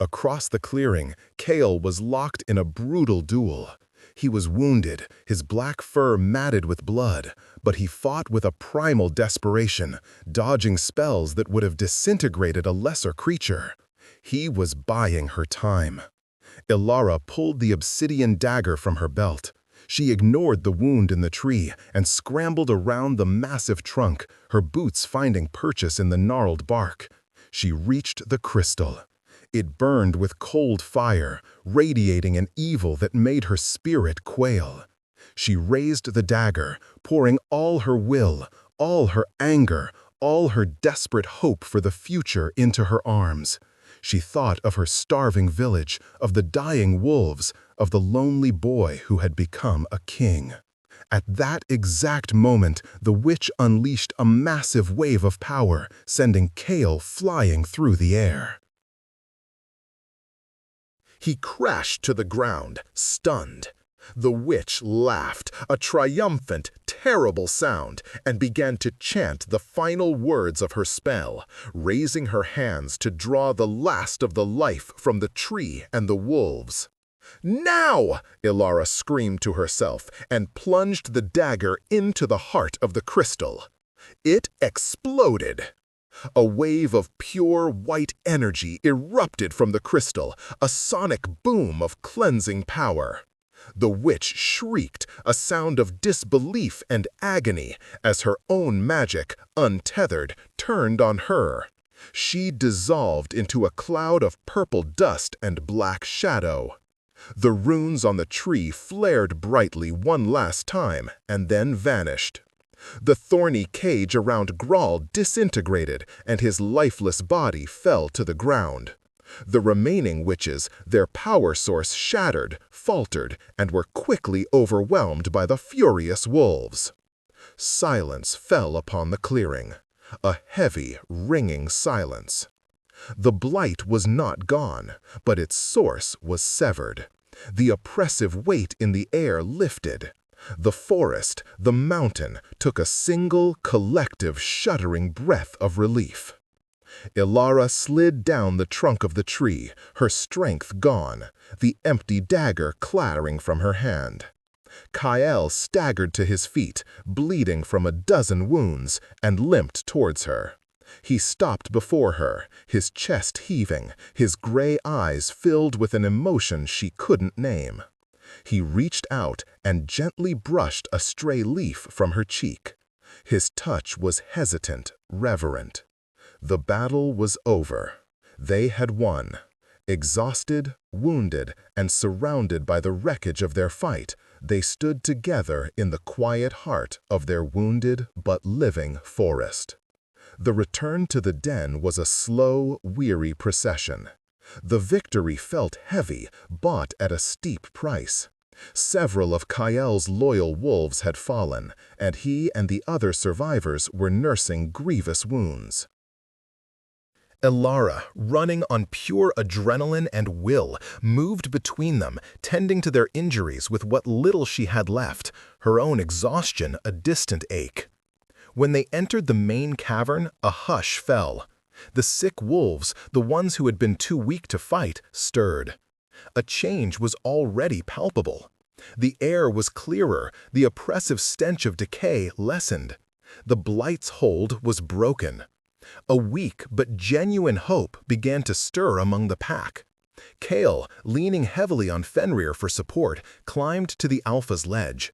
Across the clearing, Kale was locked in a brutal duel. He was wounded, his black fur matted with blood, but he fought with a primal desperation, dodging spells that would have disintegrated a lesser creature. He was buying her time. Ilara pulled the obsidian dagger from her belt. She ignored the wound in the tree and scrambled around the massive trunk, her boots finding purchase in the gnarled bark. She reached the crystal. It burned with cold fire, radiating an evil that made her spirit quail. She raised the dagger, pouring all her will, all her anger, all her desperate hope for the future into her arms. She thought of her starving village, of the dying wolves, of the lonely boy who had become a king. At that exact moment, the witch unleashed a massive wave of power, sending Kale flying through the air. He crashed to the ground, stunned. The witch laughed, a triumphant, terrible sound, and began to chant the final words of her spell, raising her hands to draw the last of the life from the tree and the wolves. "Now!" Ilara screamed to herself and plunged the dagger into the heart of the crystal. It exploded. A wave of pure white energy erupted from the crystal, a sonic boom of cleansing power. The witch shrieked, a sound of disbelief and agony, as her own magic, untethered, turned on her. She dissolved into a cloud of purple dust and black shadow. The runes on the tree flared brightly one last time and then vanished. The thorny cage around Grawl disintegrated, and his lifeless body fell to the ground. The remaining witches, their power source shattered, faltered, and were quickly overwhelmed by the furious wolves. Silence fell upon the clearing, a heavy, ringing silence. The blight was not gone, but its source was severed. The oppressive weight in the air lifted. The forest, the mountain, took a single, collective, shuddering breath of relief. Ilara slid down the trunk of the tree, her strength gone, the empty dagger clattering from her hand. Kyle staggered to his feet, bleeding from a dozen wounds, and limped towards her. He stopped before her, his chest heaving, his gray eyes filled with an emotion she couldn't name. He reached out and gently brushed a stray leaf from her cheek. His touch was hesitant, reverent. The battle was over. They had won. Exhausted, wounded, and surrounded by the wreckage of their fight, they stood together in the quiet heart of their wounded but living forest. The return to the den was a slow, weary procession. The victory felt heavy, bought at a steep price. Several of Kael's loyal wolves had fallen, and he and the other survivors were nursing grievous wounds. Elara, running on pure adrenaline and will, moved between them, tending to their injuries with what little she had left, her own exhaustion a distant ache. When they entered the main cavern, a hush fell. The sick wolves, the ones who had been too weak to fight, stirred. A change was already palpable. The air was clearer, the oppressive stench of decay lessened. The blight's hold was broken. A weak but genuine hope began to stir among the pack. Kael, leaning heavily on Fenrir for support, climbed to the Alpha's ledge.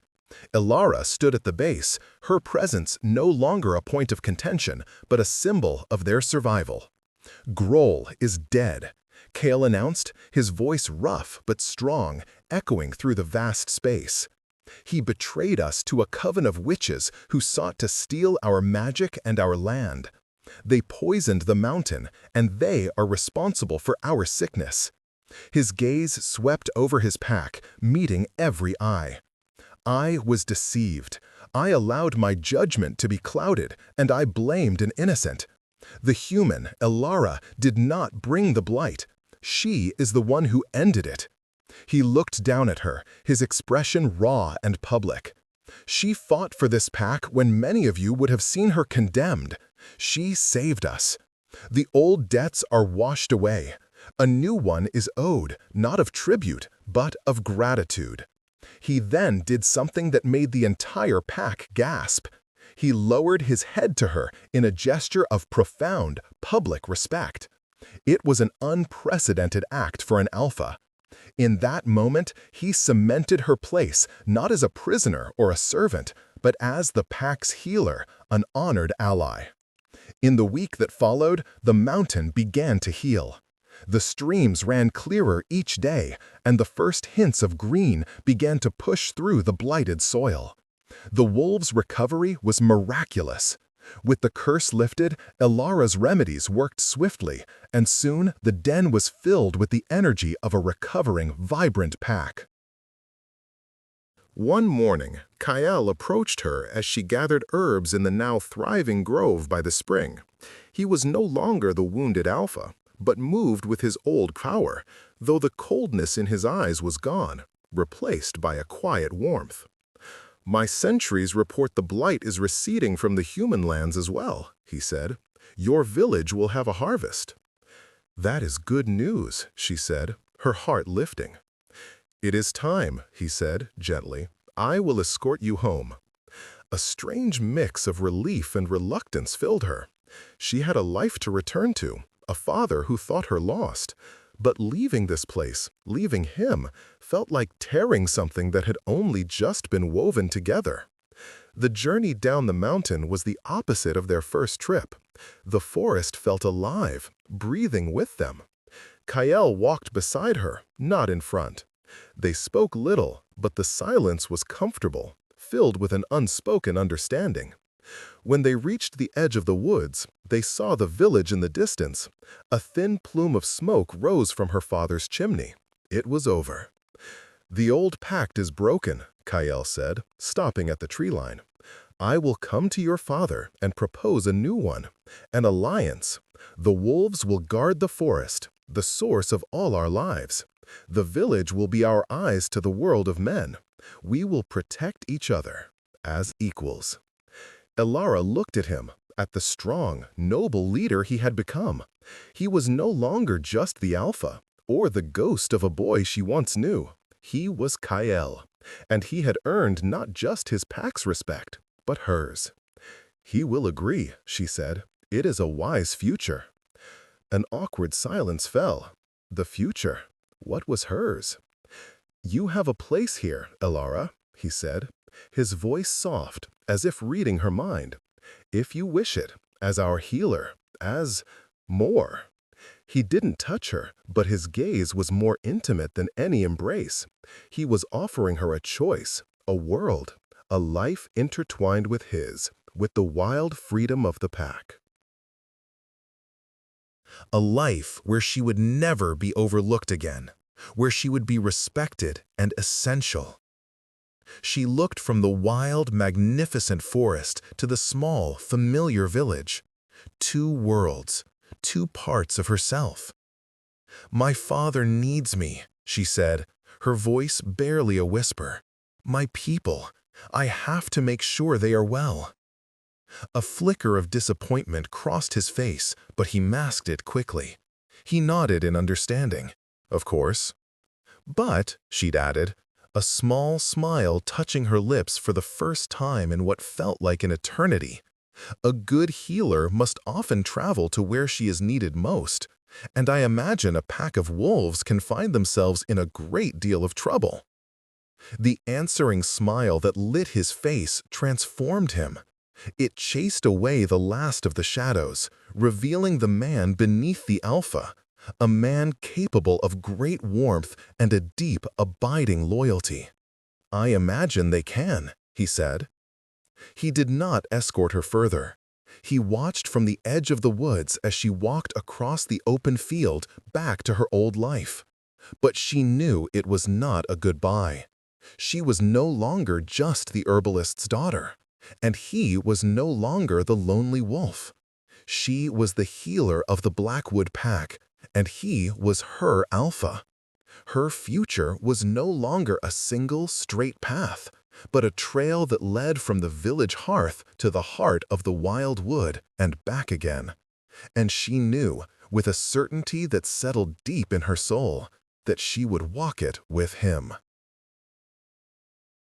Elara stood at the base, her presence no longer a point of contention, but a symbol of their survival. "Groll is dead," Kael announced, his voice rough but strong, echoing through the vast space. "He betrayed us to a coven of witches who sought to steal our magic and our land. They poisoned the mountain, and they are responsible for our sickness." His gaze swept over his pack, meeting every eye. "I was deceived. I allowed my judgment to be clouded, and I blamed an innocent. The human, Elara, did not bring the blight. She is the one who ended it." He looked down at her, his expression raw and public. "She fought for this pack when many of you would have seen her condemned. She saved us. The old debts are washed away. A new one is owed, not of tribute, but of gratitude." He then did something that made the entire pack gasp. He lowered his head to her in a gesture of profound, public respect. It was an unprecedented act for an Alpha. In that moment, he cemented her place not as a prisoner or a servant, but as the pack's healer, an honored ally. In the week that followed, the mountain began to heal. The streams ran clearer each day, and the first hints of green began to push through the blighted soil. The wolves' recovery was miraculous. With the curse lifted, Elara's remedies worked swiftly, and soon the den was filled with the energy of a recovering, vibrant pack. One morning, Kael approached her as she gathered herbs in the now thriving grove by the spring. He was no longer the wounded Alpha, but moved with his old power, though the coldness in his eyes was gone, replaced by a quiet warmth. "My sentries report the blight is receding from the human lands as well," he said. "Your village will have a harvest." "That is good news," she said, her heart lifting. "It is time," he said, gently. "I will escort you home." A strange mix of relief and reluctance filled her. She had a life to return to, a father who thought her lost. But leaving this place, leaving him, felt like tearing something that had only just been woven together. The journey down the mountain was the opposite of their first trip. The forest felt alive, breathing with them. Kael walked beside her, not in front. They spoke little, but the silence was comfortable, filled with an unspoken understanding. When they reached the edge of the woods, they saw the village in the distance. A thin plume of smoke rose from her father's chimney. It was over. "The old pact is broken," Kael said, stopping at the tree line. "I will come to your father and propose a new one, an alliance. The wolves will guard the forest, the source of all our lives. The village will be our eyes to the world of men. We will protect each other as equals." Elara looked at him, at the strong, noble leader he had become. He was no longer just the Alpha, or the ghost of a boy she once knew. He was Kael, and he had earned not just his pack's respect, but hers. "He will agree," she said. "It is a wise future." An awkward silence fell. The future, what was hers? "You have a place here, Elara," he said, his voice soft, as if reading her mind. "If you wish it, as our healer, as more." He didn't touch her, but his gaze was more intimate than any embrace. He was offering her a choice, a world, a life intertwined with his, with the wild freedom of the pack. A life where she would never be overlooked again, where she would be respected and essential. She looked from the wild, magnificent forest to the small, familiar village. Two worlds, two parts of herself. "My father needs me," she said, her voice barely a whisper. "My people, I have to make sure they are well." A flicker of disappointment crossed his face, but he masked it quickly. He nodded in understanding. "Of course." "But," she'd added, a small smile touching her lips for the first time in what felt like an eternity, "a good healer must often travel to where she is needed most, and I imagine a pack of wolves can find themselves in a great deal of trouble." The answering smile that lit his face transformed him. It chased away the last of the shadows, revealing the man beneath the alpha, a man capable of great warmth and a deep, abiding loyalty. "I imagine they can," he said. He did not escort her further. He watched from the edge of the woods as she walked across the open field back to her old life. But she knew it was not a goodbye. She was no longer just the herbalist's daughter, and he was no longer the lonely wolf. She was the healer of the Blackwood pack, and he was her alpha. Her future was no longer a single straight path, but a trail that led from the village hearth to the heart of the wild wood and back again. And she knew, with a certainty that settled deep in her soul, that she would walk it with him.